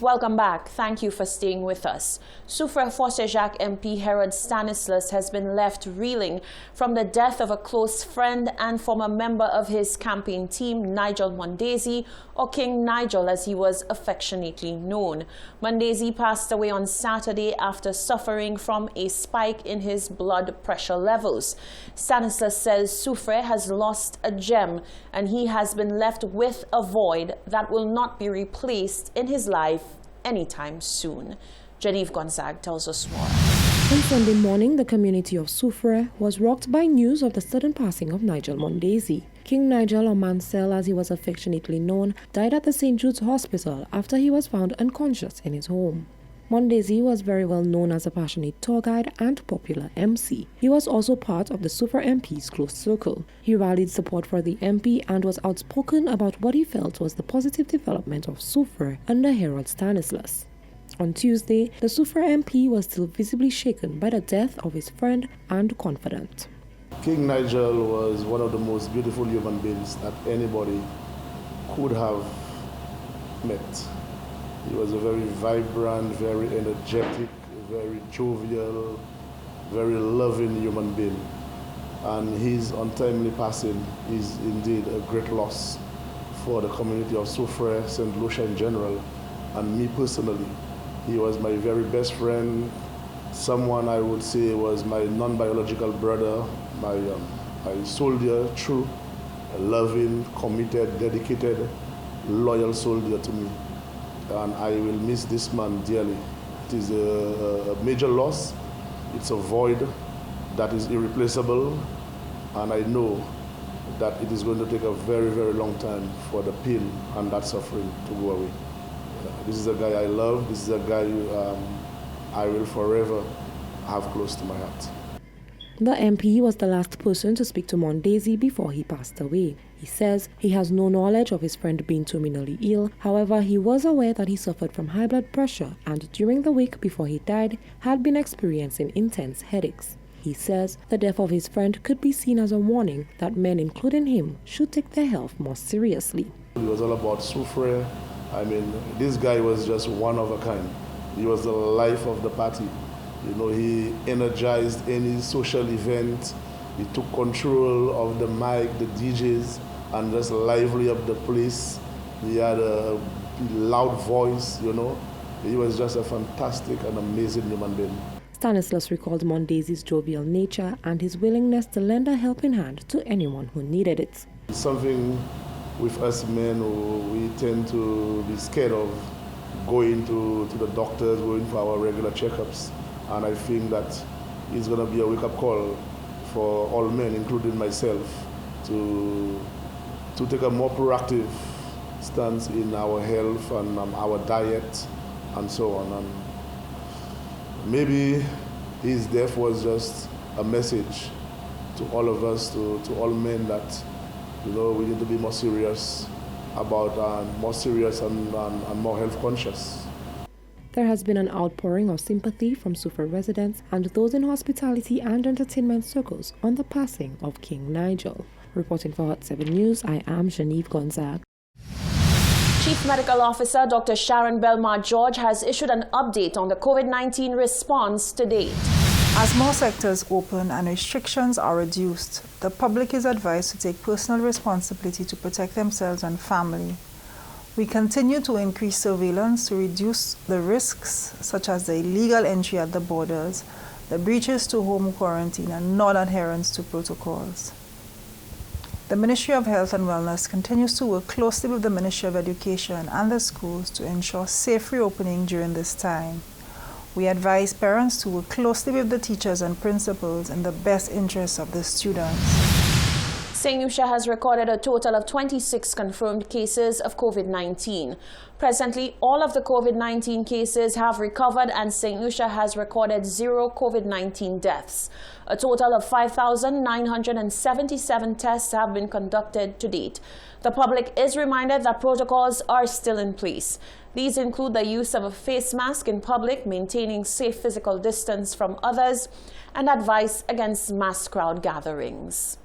welcome back. Thank you for staying with us. Soufrière Fort Jacques MP Herod Stanislas has been left reeling from the death of a close friend and former member of his campaign team, Nigel Mondesi, or King Nigel as he was affectionately known. Mondesi passed away on Saturday after suffering from a spike in his blood pressure levels. Stanislas says Soufrière has lost a gem and he has been left with a void that will not be replaced in his life anytime soon. Genevieve Gonzague tells us more. On Sunday morning, the community of Soufrière was rocked by news of the sudden passing of Nigel Mondesi. King Nigel, or Mansell as he was affectionately known, died at the St. Jude's Hospital after he was found unconscious in his home. Mondesi was very well known as a passionate tour guide and popular MC. He was also part of the Soufrière MP's close circle. He rallied support for the MP and was outspoken about what he felt was the positive development of Soufrière under Herod Stanislas. On Tuesday, the Soufrière MP was still visibly shaken by the death of his friend and confidant. King Nigel was one of the most beautiful human beings that anybody could have met. He was a very vibrant, very energetic, very jovial, very loving human being. And his untimely passing is indeed a great loss for the community of Soufrière, St. Lucia in general, and me personally. He was my very best friend, someone I would say was my non-biological brother, my soldier, true, loving, committed, dedicated, loyal soldier to me. And I will miss this man dearly. It is a major loss. It's a void that is irreplaceable, and I know that it is going to take a very, very long time for the pain and that suffering to go away. This is a guy I love. This is a guy I will forever have close to my heart. The MP was the last person to speak to Mondesi before he passed away. He says he has no knowledge of his friend being terminally ill. However, he was aware that he suffered from high blood pressure and during the week before he died had been experiencing intense headaches. He says the death of his friend could be seen as a warning that men, including him, should take their health more seriously. It was all about Soufrière. I mean, this guy was just one of a kind. He was the life of the party. You know, he energized any social event. He took control of the mic, the DJs, and just lively up the place. He had a loud voice, you know. He was just a fantastic and amazing human being. Stanislas recalled Mondesi's jovial nature and his willingness to lend a helping hand to anyone who needed it. It's something with us men who we tend to be scared of going to the doctors, going for our regular checkups. And I think that it's going to be a wake-up call for all men, including myself, to take a more proactive stance in our health and our diet and so on. And maybe his death was just a message to all of us, to all men, that we need to be more serious about and more health conscious. There has been an outpouring of sympathy from Soufrière residents and those in hospitality and entertainment circles on the passing of King Nigel. Reporting for Hot 7 News, I am Genevieve Gonzague. Chief Medical Officer Dr. Sharon Belmar-George has issued an update on the COVID-19 response to date. As more sectors open and restrictions are reduced, the public is advised to take personal responsibility to protect themselves and family. We continue to increase surveillance to reduce the risks, such as the illegal entry at the borders, the breaches to home quarantine, and non-adherence to protocols. The Ministry of Health and Wellness continues to work closely with the Ministry of Education and the schools to ensure safe reopening during this time. We advise parents to work closely with the teachers and principals in the best interests of the students. St. Lucia has recorded a total of 26 confirmed cases of COVID-19. Presently, all of the COVID-19 cases have recovered and St. Lucia has recorded 0 COVID-19 deaths. A total of 5,977 tests have been conducted to date. The public is reminded that protocols are still in place. These include the use of a face mask in public, maintaining safe physical distance from others, and advice against mass crowd gatherings.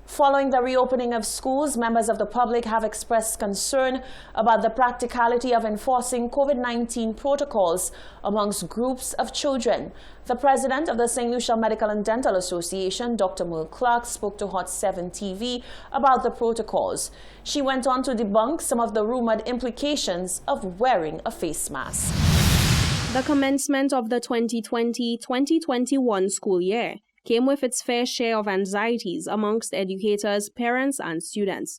Following the reopening of schools, members of the public have expressed concern about the practicality of enforcing COVID-19 protocols amongst groups of children. The president of the St. Lucia Medical and Dental Association, Dr. Merle Clark, spoke to Hot 7 TV about the protocols. She went on to debunk some of the rumored implications of wearing a face mask. The commencement of the 2020-2021 school year came with its fair share of anxieties amongst educators, parents, and students.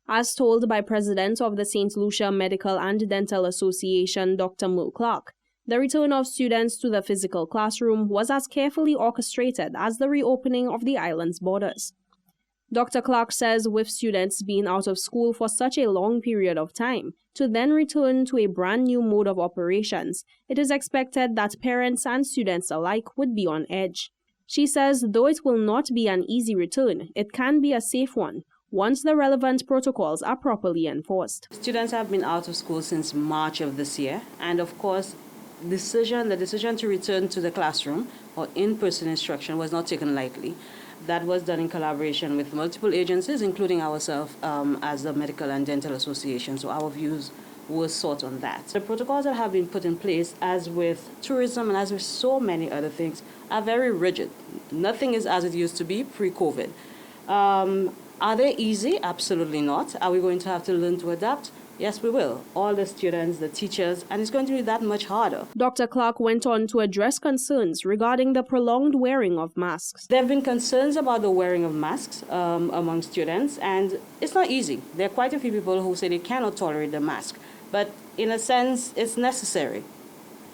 As told by President of the St. Lucia Medical and Dental Association, Dr. Merle Clark, the return of students to the physical classroom was as carefully orchestrated as the reopening of the island's borders. Dr. Clark says with students being out of school for such a long period of time, to then return to a brand new mode of operations, it is expected that parents and students alike would be on edge. She says though it will not be an easy return, it can be a safe one once the relevant protocols are properly enforced. Students have been out of school since March of this year, and of course, the decision to return to the classroom or in-person instruction was not taken lightly. That was done in collaboration with multiple agencies, including ourselves as the Medical and Dental Association, so our views were sought on that. The protocols that have been put in place, as with tourism and as with so many other things, are very rigid. Nothing is as it used to be pre-COVID. Are they easy? Absolutely not. Are we going to have to learn to adapt? Yes, we will. All the students, the teachers, and it's going to be that much harder. Dr. Clark went on to address concerns regarding the prolonged wearing of masks. There have been concerns about the wearing of masks among students, and it's not easy. There are quite a few people who say they cannot tolerate the mask, but in a sense, it's necessary.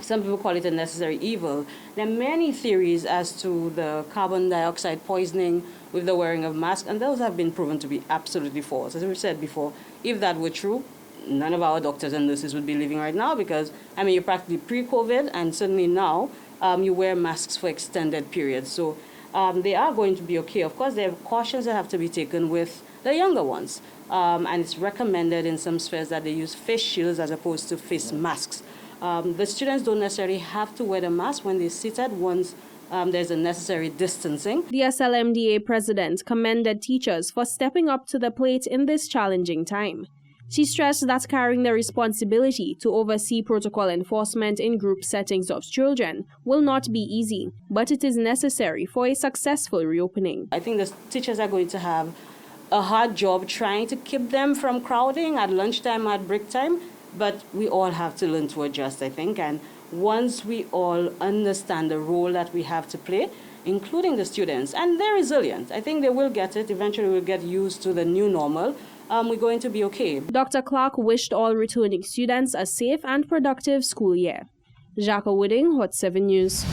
Some people call it a necessary evil. There are many theories as to the carbon dioxide poisoning with the wearing of masks, and those have been proven to be absolutely false. As we said before, if that were true, none of our doctors and nurses would be living right now because, I mean, you're practically pre-COVID, and certainly now you wear masks for extended periods. So they are going to be okay. Of course, there are cautions that have to be taken with the younger ones. And it's recommended in some spheres that they use face shields as opposed to face masks. The students don't necessarily have to wear the mask when they're seated once there's a necessary distancing. The SLMDA president commended teachers for stepping up to the plate in this challenging time. She stressed that carrying the responsibility to oversee protocol enforcement in group settings of children will not be easy, but it is necessary for a successful reopening. I think the teachers are going to have a hard job trying to keep them from crowding at lunchtime, at break time, but we all have to learn to adjust, I think, and once we all understand the role that we have to play, including the students, and they're resilient, I think they will get it. Eventually we'll get used to the new normal. We're going to be okay. Dr. Clark wished all returning students a safe and productive school year. Jacques Wooding, Hot 7 News.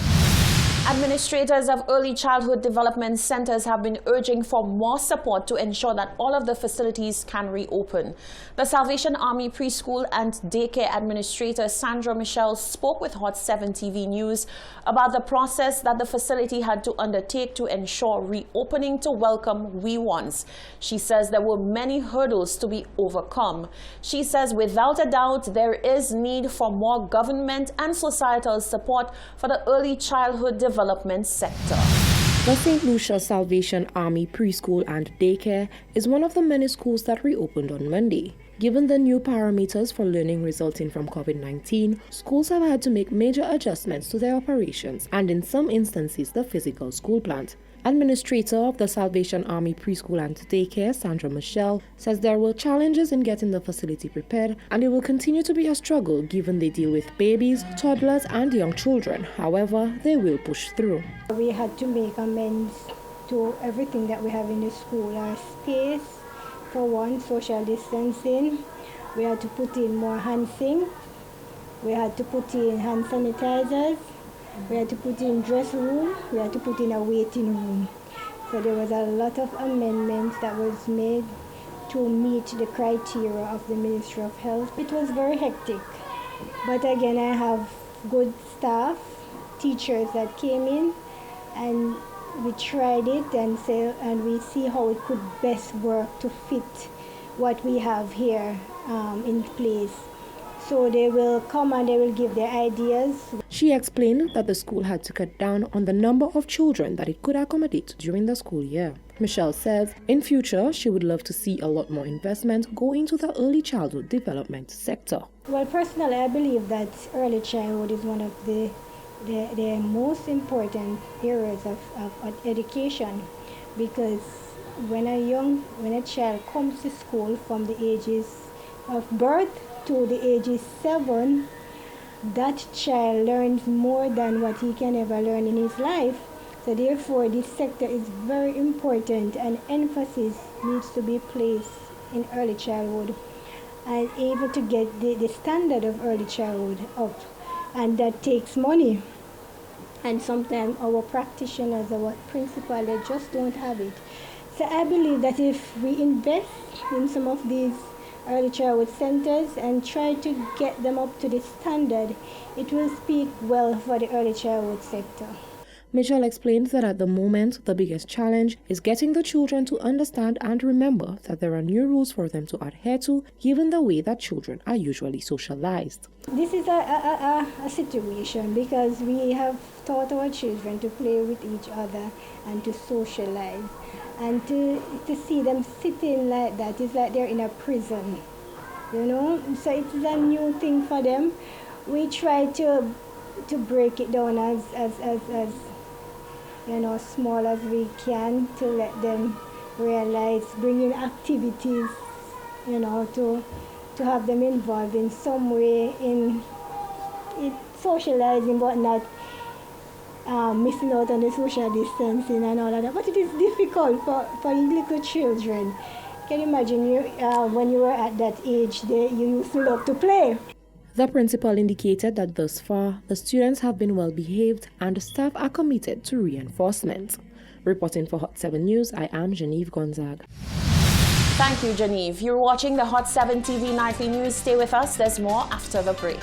Administrators of early childhood development centers have been urging for more support to ensure that all of the facilities can reopen. The Salvation Army Preschool and Daycare Administrator Sandra Michelle spoke with Hot 7 TV News about the process that the facility had to undertake to ensure reopening to welcome wee ones. She says there were many hurdles to be overcome. She says without a doubt there is need for more government and societal support for the early childhood development sector. The St. Lucia Salvation Army Preschool and Daycare is one of the many schools that reopened on Monday. Given the new parameters for learning resulting from COVID-19, schools have had to make major adjustments to their operations and in some instances the physical school plant. Administrator of the Salvation Army Preschool and Daycare, Sandra Michelle, says there were challenges in getting the facility prepared and it will continue to be a struggle given they deal with babies, toddlers and young children. However, they will push through. We had to make amends to everything that we have in the school. Our space, for one, social distancing. We had to put in more hand sink. We had to put in hand sanitizers. We had to put in dressing room, we had to put in a waiting room. So there was a lot of amendments that was made to meet the criteria of the Ministry of Health. It was very hectic. But again, I have good staff, teachers that came in, and we tried it and we see how it could best work to fit what we have here in place. So they will come and they will give their ideas. She explained that the school had to cut down on the number of children that it could accommodate during the school year. Michelle says in future she would love to see a lot more investment go into the early childhood development sector. Well, personally, I believe that early childhood is one of the most important areas of education, because when a child comes to school from the ages of birth to the ages 7, that child learns more than what he can ever learn in his life. So therefore, this sector is very important, and emphasis needs to be placed in early childhood and able to get the standard of early childhood up. And that takes money. And sometimes our practitioners, our principal, they just don't have it. So I believe that if we invest in some of these early childhood centers and try to get them up to the standard, it will speak well for the early childhood sector. Michelle explains that at the moment, the biggest challenge is getting the children to understand and remember that there are new rules for them to adhere to, given the way that children are usually socialized. This is a situation because we have taught our children to play with each other and to socialize. And to see them sitting like that, it's like they're in a prison, you know? So it's a new thing for them. We try to break it down as you know, small as we can, to let them realize, bringing activities, you know, to have them involved in some way in socializing, but not missing out on the social distancing and all of that. But it is difficult for little children. Can you imagine when you were at that age, you used to love to play. The principal indicated that thus far, the students have been well behaved and the staff are committed to reinforcement. Reporting for Hot 7 News, I am Genevieve Gonzague. Thank you, Genevieve. You're watching the Hot 7 TV Nightly News. Stay with us. There's more after the break.